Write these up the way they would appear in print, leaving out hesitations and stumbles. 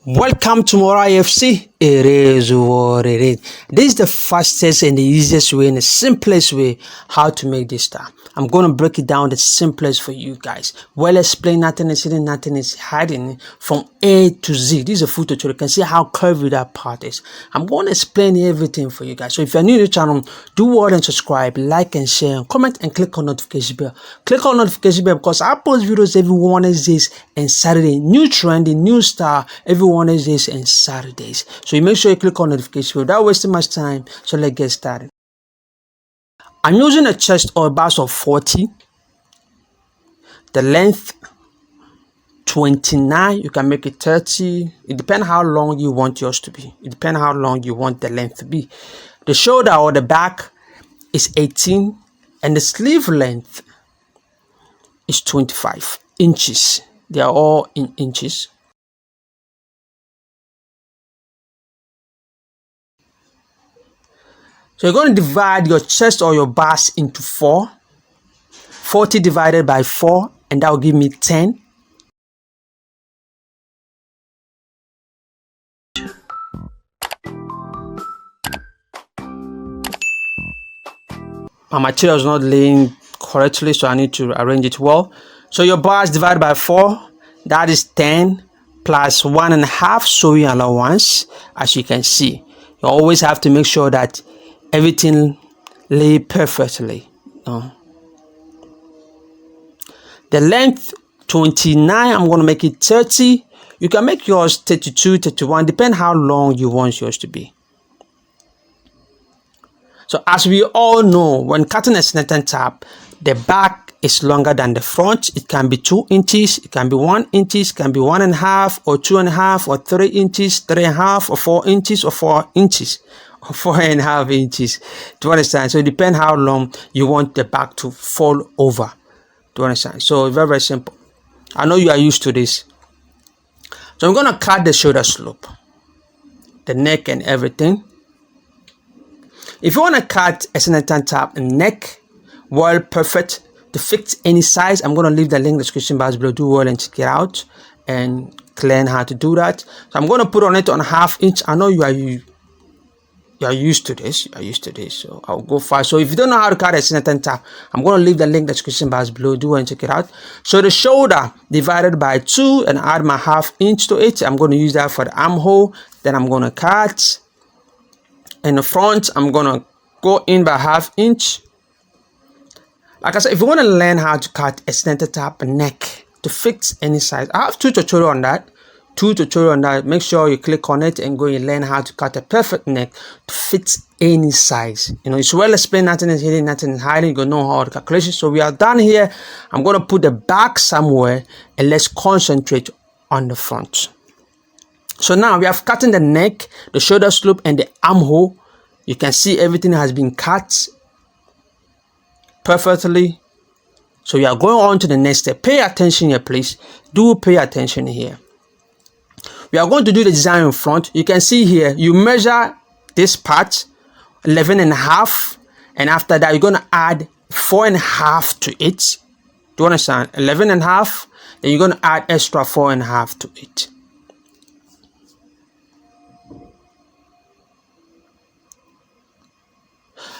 Welcome to Mora FC. It is what it is. This is the fastest and the easiest way and the simplest way how to make this style. I'm going to break it down the simplest for you guys. Well explained, nothing is hidden, nothing is hiding from A to Z. This is a full tutorial. You can see how curvy that part is. I'm going to explain everything for you guys. So if you're new to the channel, do what and subscribe, like and share, and comment and click on notification bell. Click on notification bell because I post videos every Wednesdays and Saturday. New trend, new style every Wednesdays and Saturdays. So you make sure you click on notification without wasting much time. So let's get started. I'm using a chest or a bust of 40. The length 29. You can make it 30. It depends how long you want yours to be. It depends how long you want the length to be. The shoulder or the back is 18 and the sleeve length is 25 inches. They are all in inches. So you're going to divide your chest or your bust into 4. 40 divided by 4, and that will give me 10. My material is not laying correctly, so I need to arrange it well. So your bust divided by 4, that is 10 plus 1.5 sewing allowance. As you can see, you always have to make sure that everything lay perfectly. The length 29, I'm going to make it 30. You can make yours 32, 31, depend how long you want yours to be. So as we all know, when cutting a snetton top, the back is longer than the front. It can be 2 inches, it can be 1 inch, it can be 1.5 or 2.5 or 3 inches, 3.5 or 4 inches or 4 inches. 4.5 inches. Do you understand? So it depends how long you want the back to fall over. Do you understand? So very, very simple. I know you are used to this. So I'm going to cut the shoulder slope, the neck and everything. If you want to cut a snetton top and neck, well, perfect to fit any size, I'm going to leave the link in the description box below. Do well and check it out and learn how to do that. So I'm going to put on it on 1/2 inch. I know you are used to this. So I'll go fast. So if you don't know how to cut a snetton top, I'm going to leave the link in the description box below. Do and check it out. So the shoulder divided by 2 and add my 1/2 inch to it. I'm going to use that for the armhole. Then I'm going to cut. In the front, I'm going to go in by 1/2 inch. Like I said, if you want to learn how to cut a snetton top neck to fit any size, I have 2 tutorials on that. Make sure you click on it and go and learn how to cut a perfect neck to fit any size. You know, it's well explained, nothing is hidden, nothing is hiding. You know how the calculation. So we are done here. I'm going to put the back somewhere and let's concentrate on the front. So now we have cutting the neck, the shoulder slope and the armhole. You can see everything has been cut perfectly. So we are going on to the next step. Pay attention here, please. Do pay attention here. We are going to do the design in front. You can see here, you measure this part 11.5, and after that you're going to add 4.5 to it. Do you understand? 11.5, then you're going to add extra 4.5 to it.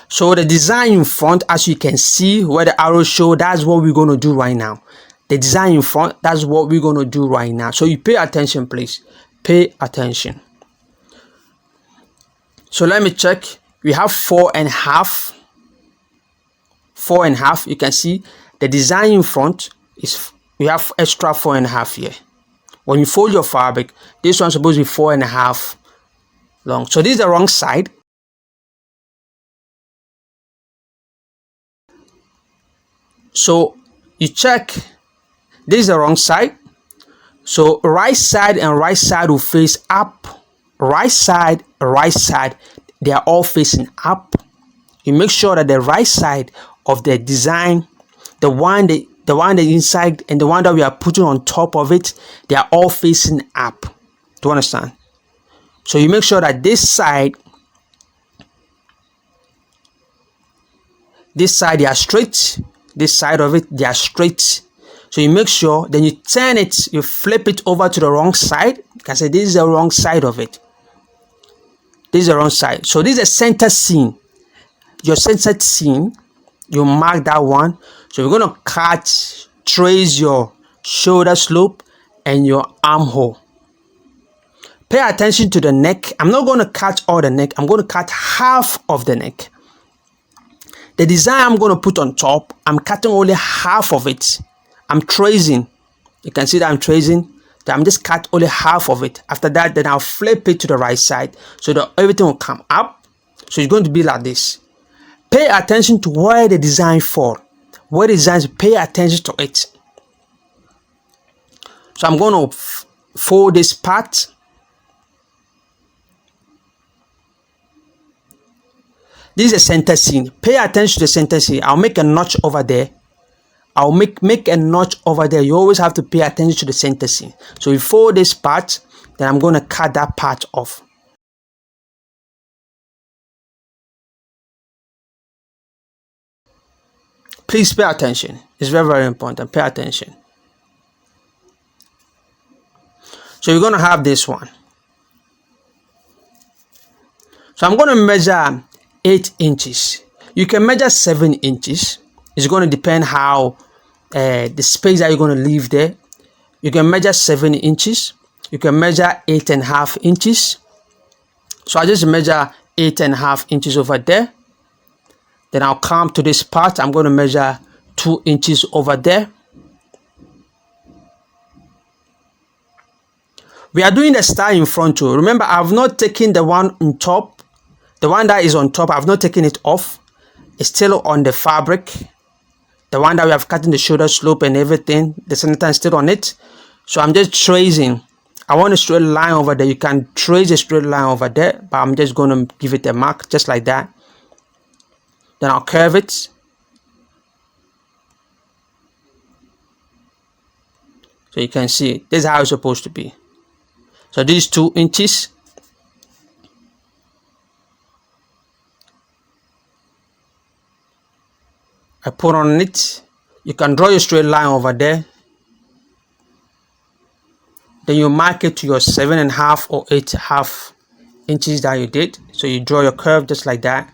So the design in front, as you can see where the arrows show, that's what we're going to do right now. The design in front, that's what we're going to do right now. So you pay attention, please. Pay attention. So let me check. We have 4.5. 4.5. You can see the design in front is, we have extra 4.5 here. When you fold your fabric, this one's supposed to be 4.5 long. So this is the wrong side. So you check. This is the wrong side. So right side and right side will face up. Right side, they are all facing up. You make sure that the right side of the design, the one that inside and the one that we are putting on top of it, they are all facing up. Do you understand? So you make sure that this side they are straight. This side of it, they are straight. So you make sure, then you turn it, you flip it over to the wrong side. Like I said, this is the wrong side of it. This is the wrong side. So this is the center seam. Your center seam, you mark that one. So we're going to trace your shoulder slope and your armhole. Pay attention to the neck. I'm not going to cut all the neck. I'm going to cut half of the neck. The design I'm going to put on top, I'm cutting only half of it. I'm tracing. You can see that I'm tracing. I'm just cut only half of it. After that, then I'll flip it to the right side so that everything will come up. So it's going to be like this. Pay attention to where the design for. Where the design is, pay attention to it. So I'm going to fold this part. This is the center seam. Pay attention to the center seam. I'll make a notch over there. I'll make a notch over there. You always have to pay attention to the center seam. So we fold this part, then I'm going to cut that part off. Please pay attention. It's very, very important. Pay attention. So you're going to have this one. So I'm going to measure 8 inches. You can measure 7 inches. It's going to depend how the space that you're going to leave there. You can measure 7 inches. You can measure 8.5 inches. So I just measure 8.5 inches over there. Then I'll come to this part. I'm going to measure 2 inches over there. We are doing the style in front too. Remember, I've not taken the one on top. The one that is on top, I've not taken it off. It's still on the fabric. The one that we have cut in the shoulder slope and everything, the center is still on it. So I'm just tracing. I want a straight line over there. You can trace a straight line over there, but I'm just going to give it a mark just like that. Then I'll curve it. So you can see this is how it's supposed to be. So this is 2 inches. I put on it. You can draw your straight line over there. Then you mark it to your 7.5 or 8.5 inches that you did. So you draw your curve just like that.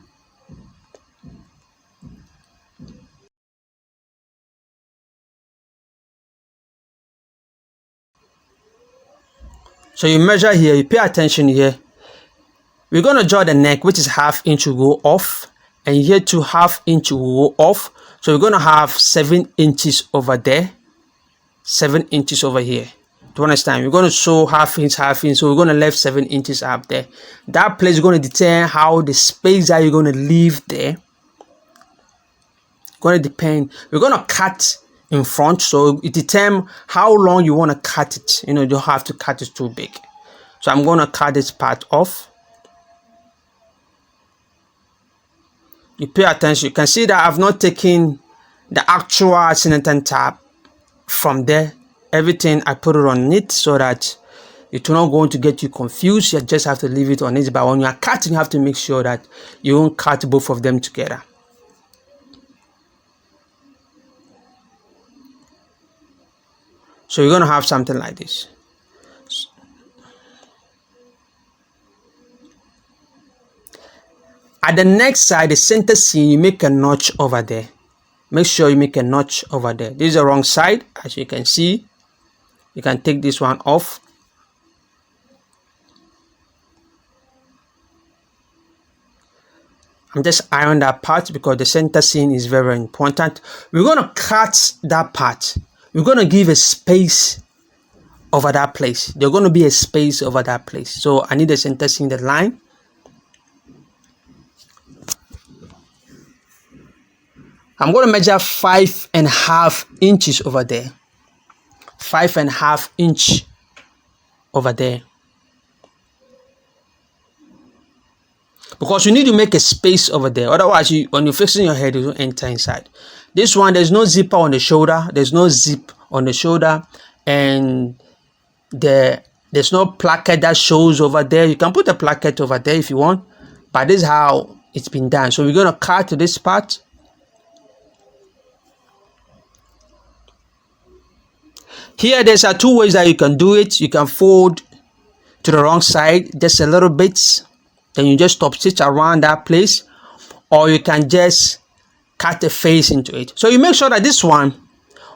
So you measure here, you pay attention here. We're going to draw the neck, which is 1/2 inch will go off. And here to 1/2 inch will go off. So we're going to have 7 inches over there. 7 inches over here. Do you understand? We're going to sew 1/2 inch, 1/2 inch. So we're going to leave 7 inches up there. That place is going to determine how the space that you're going to leave there. Going to depend. We're going to cut in front. So it determines how long you want to cut it. You know, you don't have to cut it too big. So I'm going to cut this part off. You pay attention. You can see that I've not taken the actual center tab from there. Everything I put it on it so that it's not going to get you confused. You just have to leave it on it. But when you are cutting, you have to make sure that you won't cut both of them together. So you're going to have something like this. At the next side, the center seam, you make a notch over there. Make sure you make a notch over there. This is the wrong side, as you can see. You can take this one off. I'm just ironing that part because the center seam is very, very important. We're going to cut that part. We're going to give a space over that place. There's going to be a space over that place. So I need the center seam, the line. I'm going to measure 5.5 inches over there. 5.5 inch over there. Because you need to make a space over there. Otherwise, when you're fixing your head, you don't enter inside. This one, there's no zipper on the shoulder. There's no zip on the shoulder. And there's no placket that shows over there. You can put a placket over there if you want. But this is how it's been done. So we're going to cut this part. Here there's two ways that you can do it. You can fold to the wrong side just a little bit, then you just top stitch around that place, or you can just cut a face into it. So you make sure that this one,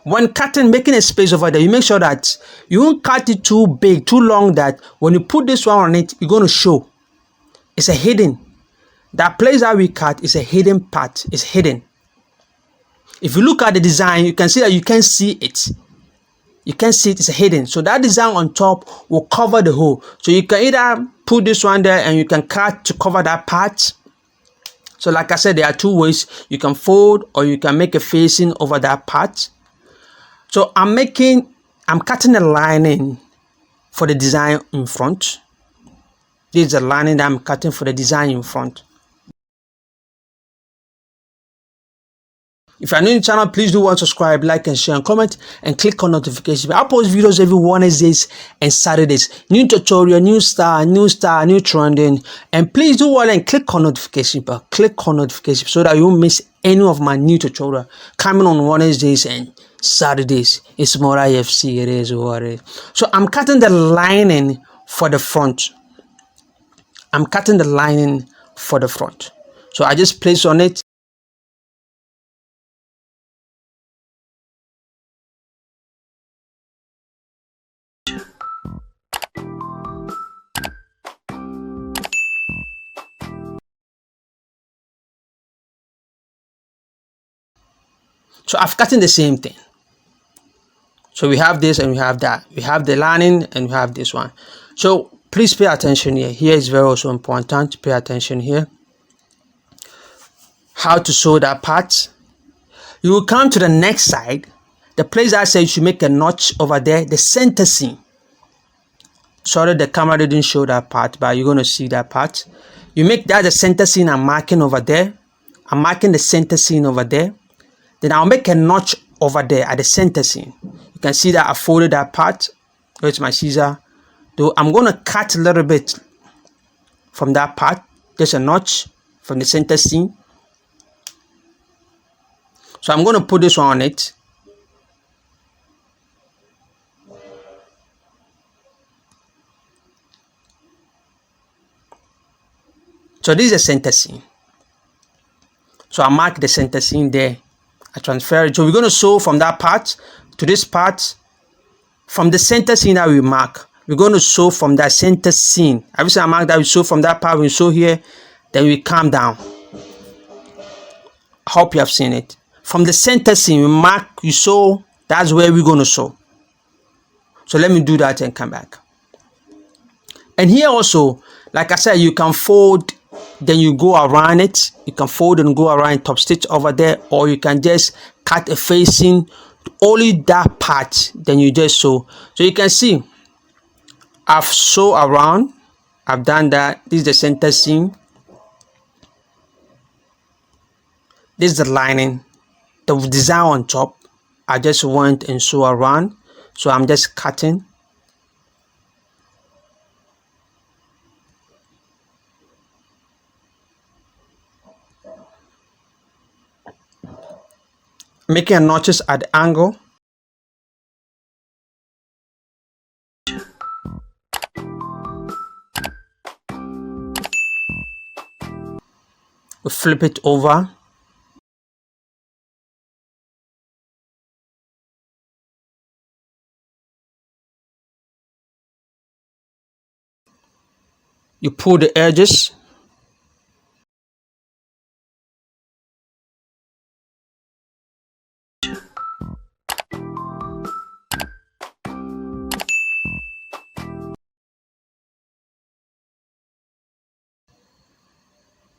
when cutting, making a space over there, you make sure that you won't cut it too big, too long, that when you put this one on it, you're going to show. It's a hidden. That place that we cut is a hidden part. It's hidden. If you look at the design, you can see that you can see it. You can see it is hidden. So that design on top will cover the hole. So you can either put this one there and you can cut to cover that part. So like I said, there are two ways. You can fold or you can make a facing over that part. So I'm cutting a lining for the design in front. This is the lining that I'm cutting for the design in front. If you're new to the channel, please do subscribe, like, and share, and comment, and click on notifications. I post videos every Wednesdays and Saturdays. New tutorial, new style, new trending. And please do and click on notification bell. Click on notification so that you won't miss any of my new tutorial coming on Wednesdays and Saturdays. It's more IFC. It is what it is. So I'm cutting the lining for the front. I'm cutting the lining for the front. So I just place on it. So I've cut in the same thing. So we have this and we have that. We have the lining and we have this one. So please pay attention here. Here is very also important to pay attention here. How to sew that part. You will come to the next side. The place I said you should make a notch over there. The center seam. Sorry, the camera didn't show that part, but you're going to see that part. You make that the center seam I'm marking over there. I'm marking the center seam over there. Then I'll make a notch over there at the center seam. You can see that I folded that part. Where's my scissor? Though I'm going to cut a little bit from that part. Just a notch from the center seam. So I'm going to put this one on it. So this is the center seam. So I mark the center seam there. I transfer it. So we're going to sew from that part to this part. From the center seam that we mark, we're going to sew from that center seam. Every time I mark that, we sew from that part, we sew here, then we come down. I hope you have seen it. From the center seam, we mark, you sew, that's where we're going to sew. So let me do that and come back. And here also, like I said, you can fold, then you go around it. You can fold and go around, top stitch over there, or you can just cut a facing only that part, then you just sew. So you can see I've sew around, I've done that. This is the center seam, this is the lining, the design on top. I just went and sew around, so I'm just cutting. Making notches at the angle. We flip it over. You pull the edges.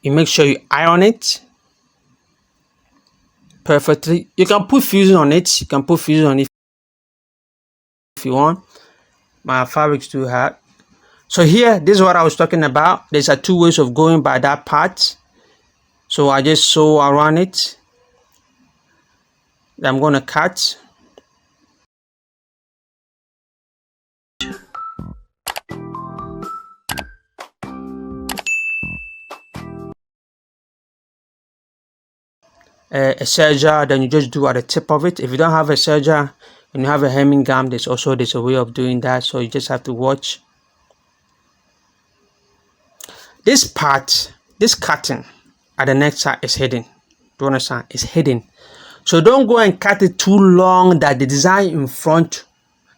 You make sure you iron it perfectly. You can put fusing on it. You can put fusing on it if you want. My fabric's too hot. So here, this is what I was talking about. There's two ways of going by that part. So I just sew around it. I'm going to cut. A serger, then you just do at the tip of it. If you don't have a serger, When you have a hemming gum, there's a way of doing that, so you just have to watch. This part, this cutting at the neck side is hidden. Do you understand? It's hidden. So don't go and cut it too long that the design in front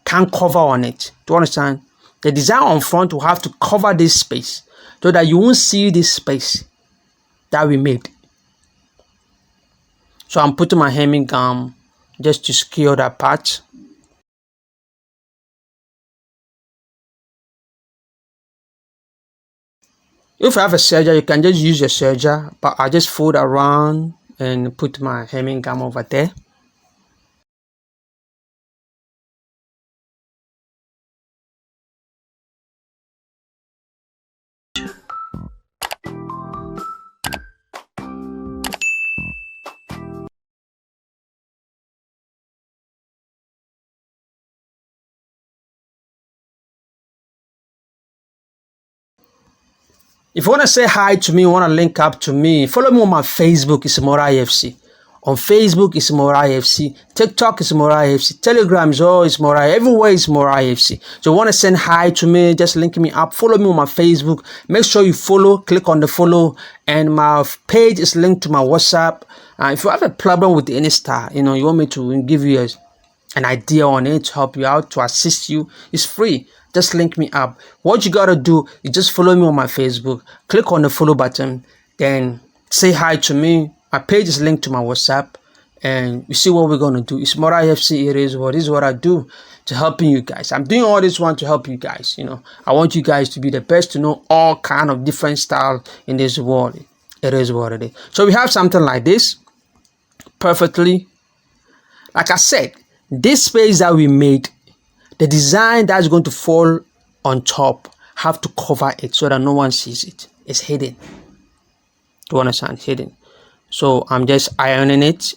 can't cover on it. Do you understand? The design on front will have to cover this space so that you won't see this space that we made. So I'm putting my hemming gum just to secure that part. If you have a serger, you can just use your serger, but I just fold around and put my hemming gum over there. If you want to say hi to me, you want to link up to me, follow me on my Facebook, it's Morai FC. On Facebook, it's Morai FC. TikTok is Morai FC. Telegram is always Morai. Everywhere is Morai FC. So you want to send hi to me, just link me up. Follow me on my Facebook. Make sure you follow, click on the follow. And my page is linked to my WhatsApp. If you have a problem with any star, you want me to give you an idea on it, to help you out, to assist you, it's free. Just link me up. What you gotta do is just follow me on my Facebook, click on the follow button, then say hi to me. My page is linked to my WhatsApp, and you see what we're gonna do. It's Morai FC. It is what I do to helping you guys. I'm doing all this one to help you guys. I want you guys to be the best, to know all kind of different styles in this world. It is what it is. So we have something like this, perfectly. Like I said, this space that we made, the design that's going to fall on top have to cover it so that no one sees it. It's hidden. Do you understand? It's hidden. So I'm just ironing it.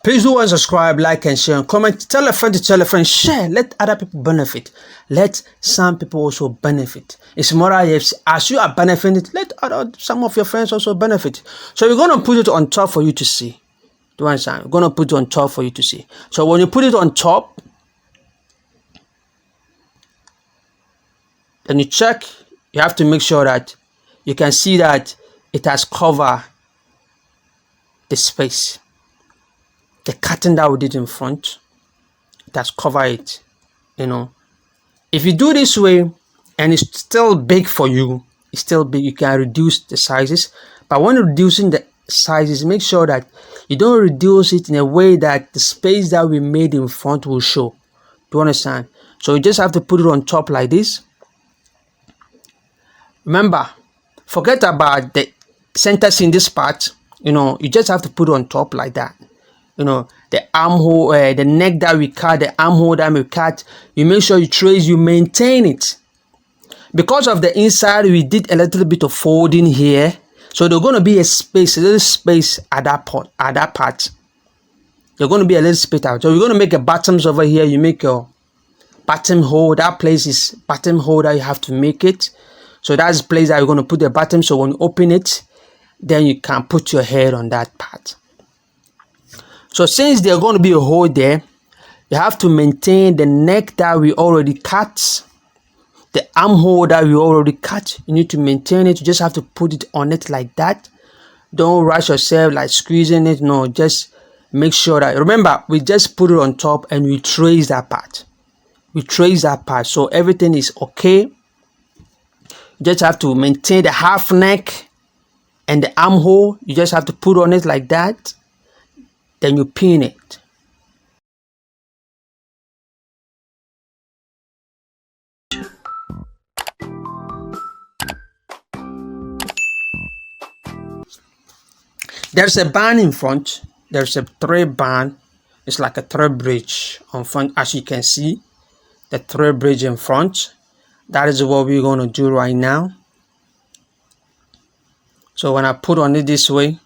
Please do subscribe, like, and share, and comment. Tell a friend to tell a friend. Share. Let other people benefit. Let some people also benefit. It's Morai FC. As you are benefiting, let some of your friends also benefit. So we're going to put it on top for you to see. Do you understand? We're going to put it on top for you to see. So when you put it on top, then you check. You have to make sure that you can see that it has covered the space. The cutting that we did in front, it has covered it. If you do this way and it's still big for you, it's still big, you can reduce the sizes. But when reducing the sizes, make sure that you don't reduce it in a way that the space that we made in front will show. Do you understand? So you just have to put it on top like this. Remember, forget about the centers in this part. You just have to put it on top like that. The armhole, the neck that we cut, the armhole that we cut, you make sure you trace, you maintain it. Because of the inside, we did a little bit of folding here. So there's going to be a little space at that part. There's going to be a little space out. So we're going to make a bottoms over here. You make your bottom hole. That place is bottom hole that you have to make it. So that's the place that you're going to put the bottom. So when you open it, then you can put your head on that part. So since there's going to be a hole there, you have to maintain the neck that we already cut, the armhole that we already cut. You need to maintain it. You just have to put it on it like that. Don't rush yourself like squeezing it. No, just make sure that, remember, we just put it on top and we trace that part. So everything is okay. You just have to maintain the half neck and the armhole. You just have to put on it like that. Then you pin it. There's a band in front. There's a 3 band. It's like a thread bridge on front, as you can see, the thread bridge in front. That is what we're going to do right now. So when I put on it this way,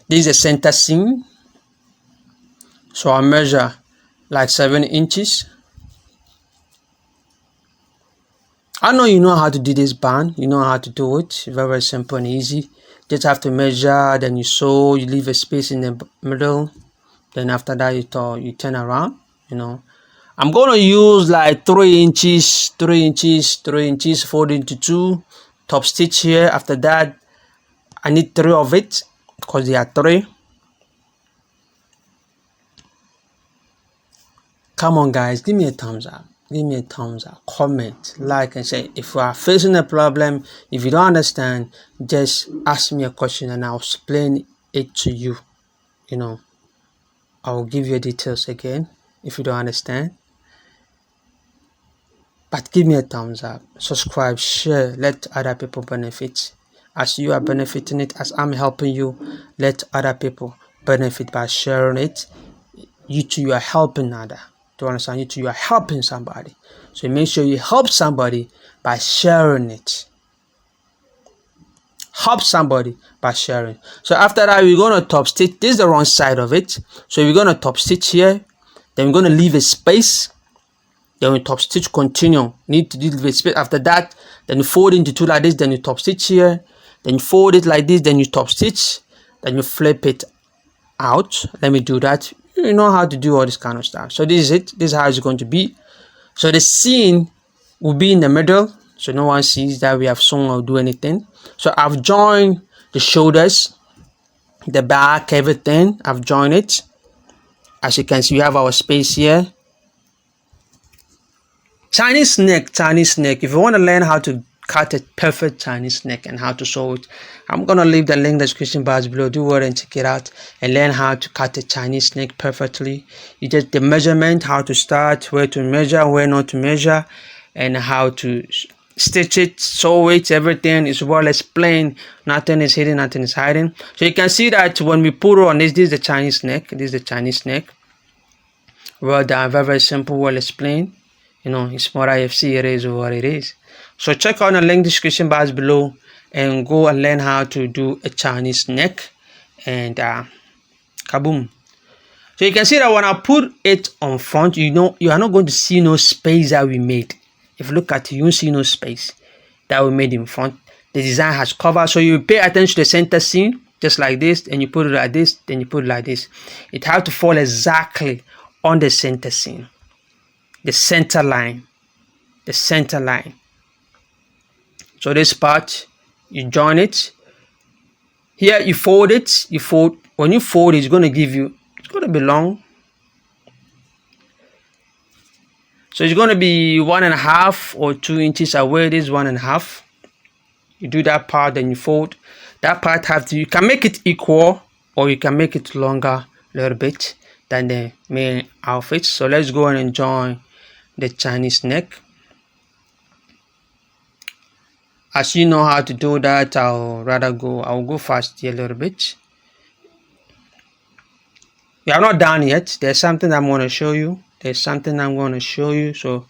this is the center seam. So I measure like 7 inches. I know you know how to do this band. You know how to do it. Very, very simple and easy. Just have to measure, then you sew, you leave a space in the middle. Then after that, you turn around, you know. I'm going to use like 3 inches, 3 inches, 3 inches, fold into 2. Top stitch here. After that, I need 3 of it because there are 3. Come on, guys, give me a thumbs up. Give me a thumbs up, comment, like, and say if you are facing a problem, if you don't understand, just ask me a question and I'll explain it to you. You know, I will give you details again if you don't understand. But give me a thumbs up, subscribe, share, let other people benefit. As you are benefiting it, as I'm helping you, let other people benefit by sharing it. You too, you are helping other. To understand, you too, you are helping somebody. So make sure you help somebody by sharing it. Help somebody by sharing. So after that, we're going to top stitch. This is the wrong side of it. So we're going to top stitch here. Then we're going to leave a space. Then we top stitch, continue. Need to leave a space. After that, then you fold into 2 like this. Then you top stitch here. Then you fold it like this. Then you top stitch. Then you flip it out. Let me do that. You know how to do all this kind of stuff. So this is it. This is how it's going to be. So the seam will be in the middle, so no one sees that we have sewn or do anything. So I've joined the shoulders, the back, everything. I've joined it. As you can see, we have our space here. Chinese neck, Chinese neck. If you want to learn how to cut a perfect Chinese neck and how to sew it, I'm gonna leave the link in the description box below. Do well and check it out and learn how to cut a Chinese neck perfectly. You get the measurement, how to start, where to measure, where not to measure, and how to stitch it, sew it. Everything is well explained. Nothing is hidden, nothing is hiding. So you can see that when we put on this is the Chinese neck. This is the Chinese neck. Well done, very, very simple, well explained. You know, it's more IFC, it is what it is. So check out the link description box below and go and learn how to do a Chinese neck. And kaboom. So you can see that when I put it on front, you know, you are not going to see no space that we made. If you look at it, you won't see no space that we made in front. The design has covered. So you pay attention to the center seam, just like this, and you put it like this, then you put it like this. It has to fall exactly on the center seam. The center line. The center line. So this part, you join it. Here you fold it. You fold. When you fold, it's going to give you, it's going to be long. So it's going to be 1.5 or 2 inches away. It is 1.5. You do that part, then you fold. That part have to, you can make it equal or you can make it longer a little bit than the main outfit. So let's go and join the Chinese neck. As you know how to do that, I'll go fast here a little bit. We are not done yet. There's something I'm going to show you. So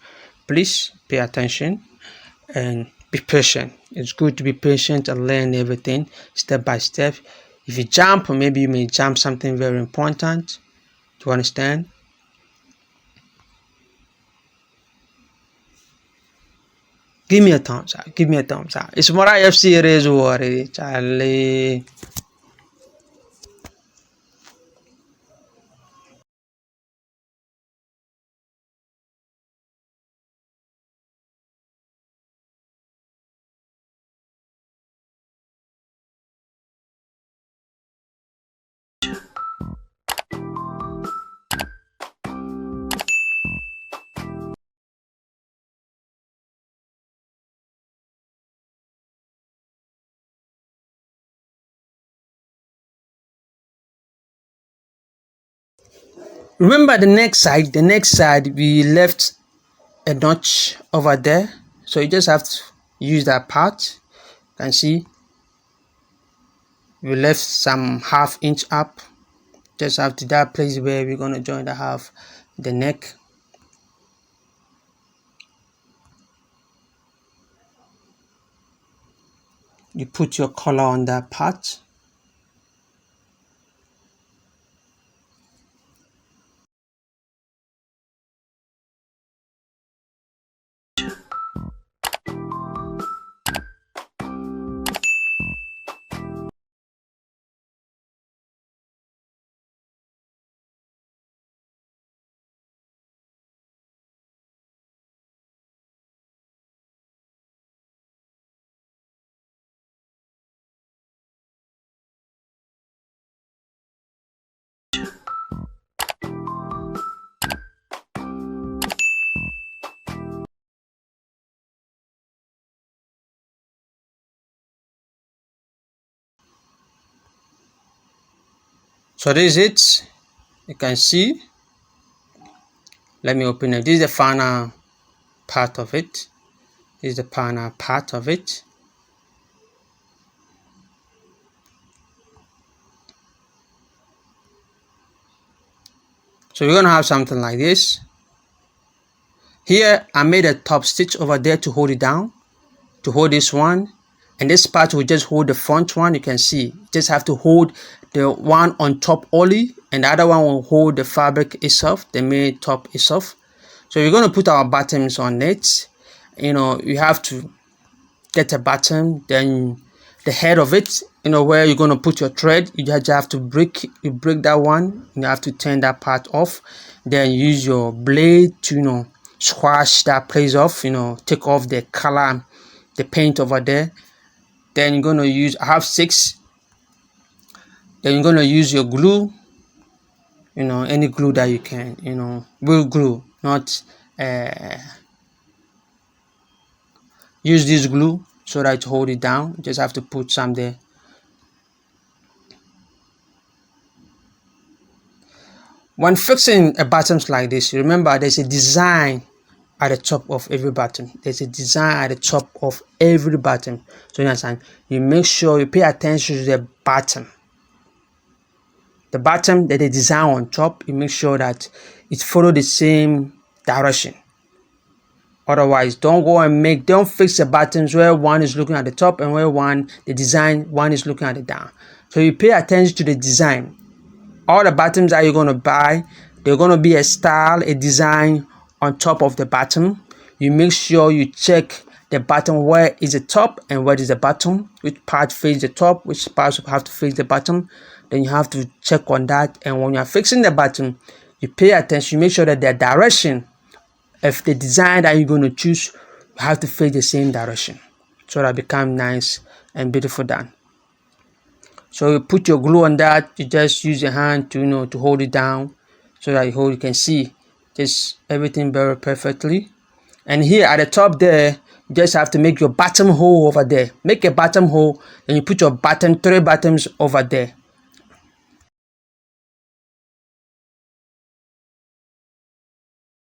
please pay attention and be patient. It's good to be patient and learn everything step by step. If you jump, maybe you may jump something very important. Do you understand? Give me a thumbs up. Give me a thumbs up. It's more IFC, it is what it is, Charlie. Remember the next side we left a notch over there. So you just have to use that part. You can see we left some ½ inch up, just after that place where we're going to join the neck. You put your collar on that part. So this is it. You can see. Let me open it. This is the final part of it. This is the final part of it. So we're going to have something like this. Here I made a top stitch over there to hold it down, to hold this one, and this part will just hold the front one. You can see, you just have to hold the one on top only, and the other one will hold the fabric itself, the main top itself. So we're going to put our bottoms on it. You know, you have to get a bottom, then the head of it, you know, where you're going to put your thread, you just have to break that one. You have to turn that part off, then use your blade to, you know, squash that place off, you know, take off the color, the paint over there. Then you're going to use, I have 6. Then you're going to use your glue, you know, any glue that you can, you know, real glue, not use this glue so that to hold it down. You just have to put some there. When fixing a bottoms like this, remember there's a design at the top of every bottom. There's a design at the top of every bottom. So you understand, you make sure you pay attention to the bottom. The bottom, that the design on top, you make sure that it follow the same direction. Otherwise, don't fix the bottoms where one is looking at the top and where the design one is looking at the down. So you pay attention to the design. All the bottoms that you're going to buy, they're going to be a style, a design on top of the bottom. You make sure you check the bottom, where is the top and where is the bottom, which part face the top, which parts have to face the bottom. Then you have to check on that. And when you're fixing the bottom, you pay attention, you make sure that the direction of the design that you're going to choose, you have to face the same direction, so that it becomes nice and beautiful done. So you put your glue on that. You just use your hand to, you know, to hold it down, so that you can see just everything very perfectly. And here at the top there, you just have to make your bottom hole over there. Make a bottom hole, and you put your 3 bottoms over there.